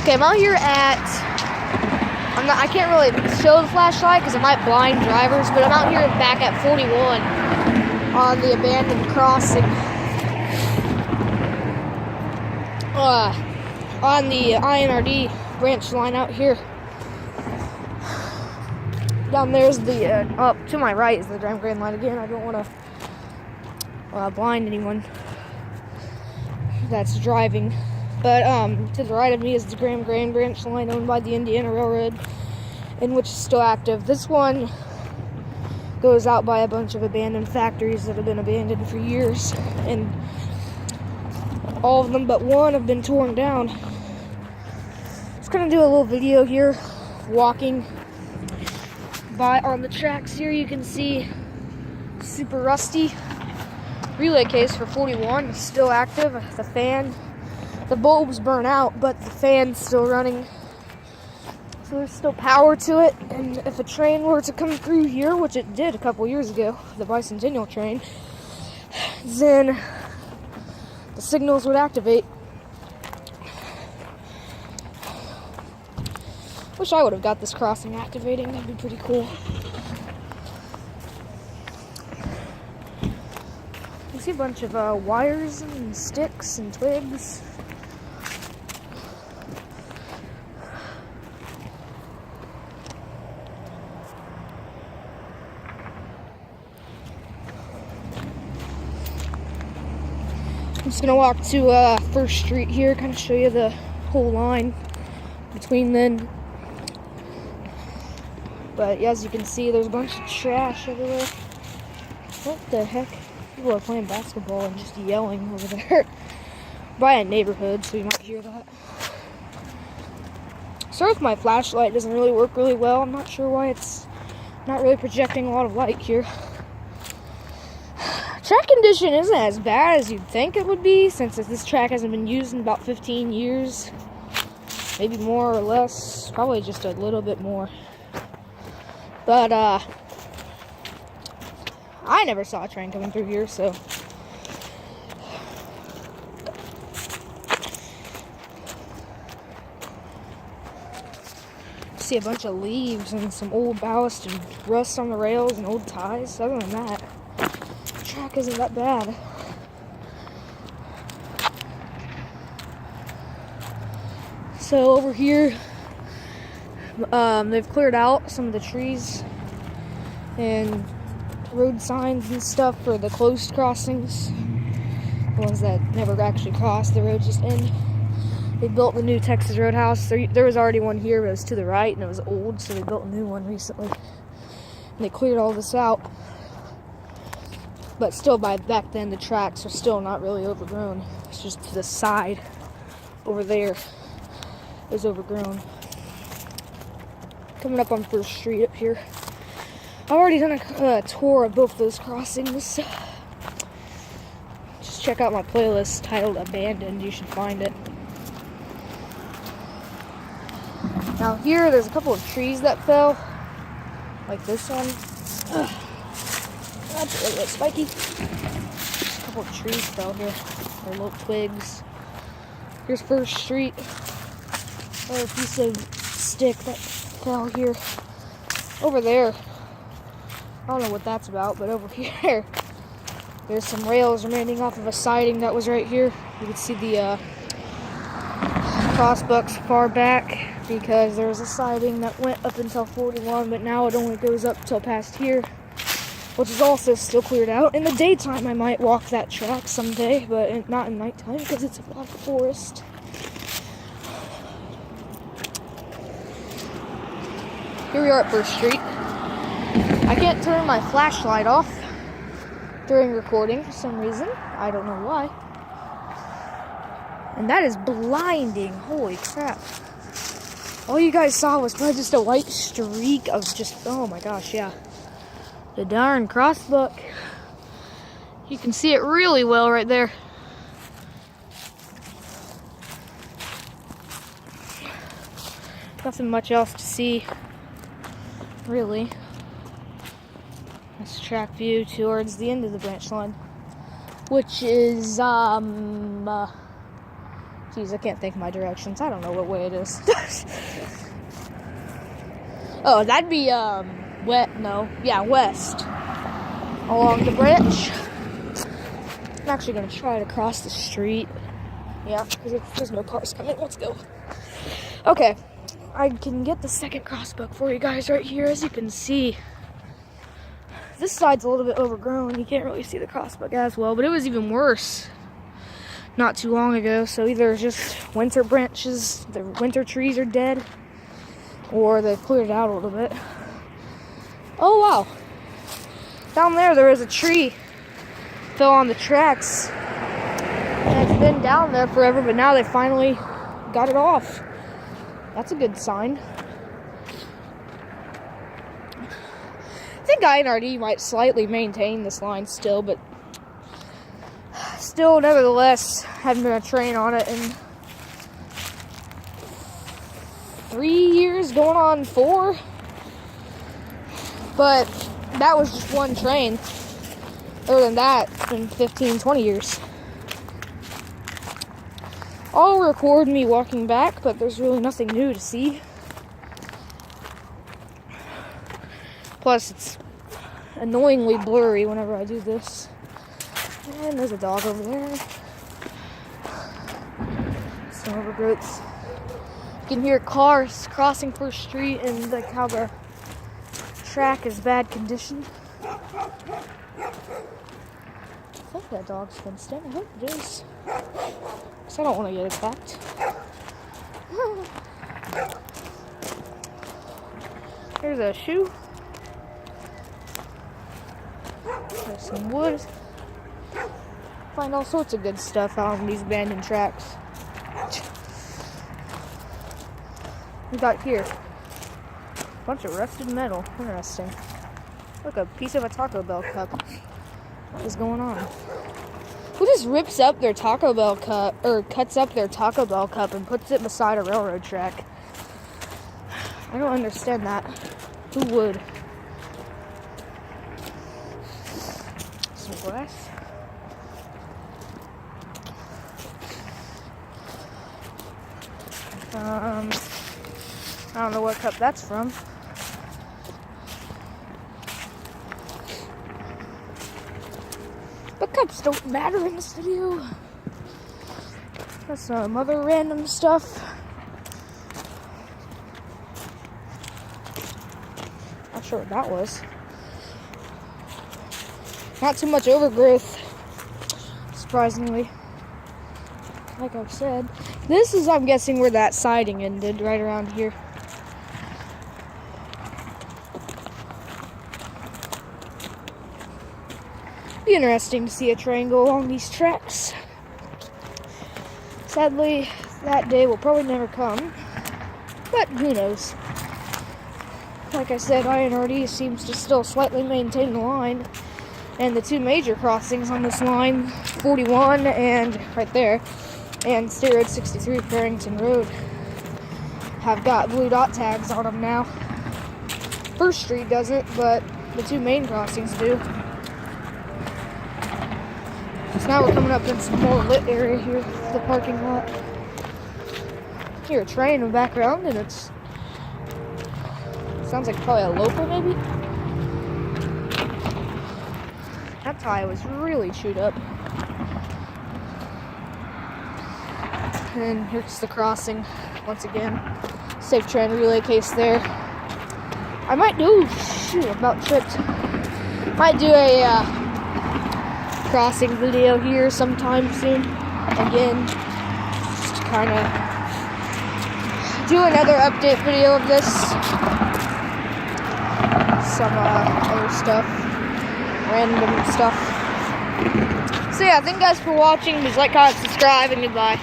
Okay, I'm out here at, I can't really show the flashlight because it might blind drivers, but I'm out here back at 41 on the abandoned crossing. On the INRD branch line out here. Down there's the, up to my right is the Graham Grand line again. I don't want to blind anyone that's driving. But to the right of me is the Graham Grand branch line owned by the Indiana Railroad, in which is still active. This one goes out by a bunch of abandoned factories that have been abandoned for years, and all of them but one have been torn down. Just gonna do a little video here, walking by on the tracks here. You can see super rusty relay case for 41 is still active. The fan, the bulbs burn out, but the fan's still running. So there's still power to it, and if a train were to come through here, which it did a couple years ago, the bicentennial train, then the signals would activate. Wish I would have got this crossing activating, that'd be pretty cool. You see a bunch of wires and sticks and twigs. I'm just gonna walk to First Street here, kind of show you the whole line between then. But as you can see, there's a bunch of trash everywhere. What the heck? People are playing basketball and just yelling over there. By a neighborhood, so you might hear that. Sorry if my flashlight doesn't really work really well. I'm not sure why it's not really projecting a lot of light here. Track condition isn't as bad as you'd think it would be, since this track hasn't been used in about 15 years. Maybe more or less, probably just a little bit more. But, I never saw a train coming through here, so. See a bunch of leaves and some old ballast and rust on the rails and old ties. Other than that, the track isn't that bad. So over here, they've cleared out some of the trees and road signs and stuff for the closed crossings, the ones that never actually cross, the road just end. They built the new Texas Roadhouse. There was already one here, but it was to the right and it was old, so they built a new one recently. And they cleared all this out. But still, by back then, the tracks are still not really overgrown. It's just to the side over there is overgrown. Coming up on First Street up here. I've already done a tour of both those crossings. Just check out my playlist titled Abandoned. You should find it. Now here, there's a couple of trees that fell. Like this one. Ugh. That's a little bit spiky. A couple of trees fell here. They're little twigs. Here's First Street. Another piece of stick that fell here. Over there, I don't know what that's about, but over here, there's some rails remaining off of a siding that was right here. You can see the crossbucks far back because there was a siding that went up until 41, but now it only goes up till past here, which is also still cleared out. In the daytime, I might walk that track someday, but not in nighttime because it's a lot of forest. Here we are at First Street. I can't turn my flashlight off during recording for some reason. I don't know why. And that is blinding. Holy crap. All you guys saw was probably just a white streak of just, oh my gosh, yeah. The darn crossbuck. You can see it really well right there. Nothing much else to see, really. This track view towards the end of the branch line, which is, Jeez, I can't think of my directions. I don't know what way it is. Oh, that'd be, west along the bridge. I'm actually gonna try to cross the street. Yeah, because there's no cars coming. Let's go. Okay, I can get the second crossbuck for you guys right here. As you can see, this side's a little bit overgrown. You can't really see the crossbuck as well, but it was even worse not too long ago. So either just winter branches, the winter trees are dead, or they've cleared it out a little bit. Oh wow, down there is a tree, fell on the tracks, and it's been down there forever, but now they finally got it off. That's a good sign. I think INRD might slightly maintain this line still, but still, nevertheless, haven't been a train on it in 3 years, going on 4. But that was just one train. Other than that, it's been 15, 20 years. I'll record me walking back, but there's really nothing new to see. Plus, it's annoyingly blurry whenever I do this. And there's a dog over there. Some overgrowth. You can hear cars crossing First Street, and like how the track is bad condition. I think that dog's fenced in. I hope it is. Because I don't want to get attacked. There's a shoe. There's some wood. Find all sorts of good stuff out on these abandoned tracks. We got here a bunch of rusted metal. Interesting. Look, a piece of a Taco Bell cup. What is going on? Who just rips up their Taco Bell cup, or cuts up their Taco Bell cup and puts it beside a railroad track? I don't understand that. Who would? Some glass. I don't know what cup that's from. But cups don't matter in this video. That's some other random stuff. Not sure what that was. Not too much overgrowth, surprisingly. Like I've said, this is, I'm guessing, where that siding ended, right around here. Be interesting to see a train go along these tracks. Sadly, that day will probably never come, but who knows. Like I said, INRD seems to still slightly maintain the line, and the two major crossings on this line, 41 and right there, and State Road 63, Farrington Road, have got blue dot tags on them now. First Street doesn't, but the two main crossings do. So now we're coming up in some more lit area here, the parking lot. Hear a train in the background, and it's sounds like probably a local, maybe. That tire was really chewed up. And here's the crossing once again. Safe train relay case there. I might do, about tripped. Might do a crossing video here sometime soon. Again, just to kind of do another update video of this. Some other stuff, random stuff. So yeah, thank you guys for watching. Please like, comment, subscribe, and goodbye.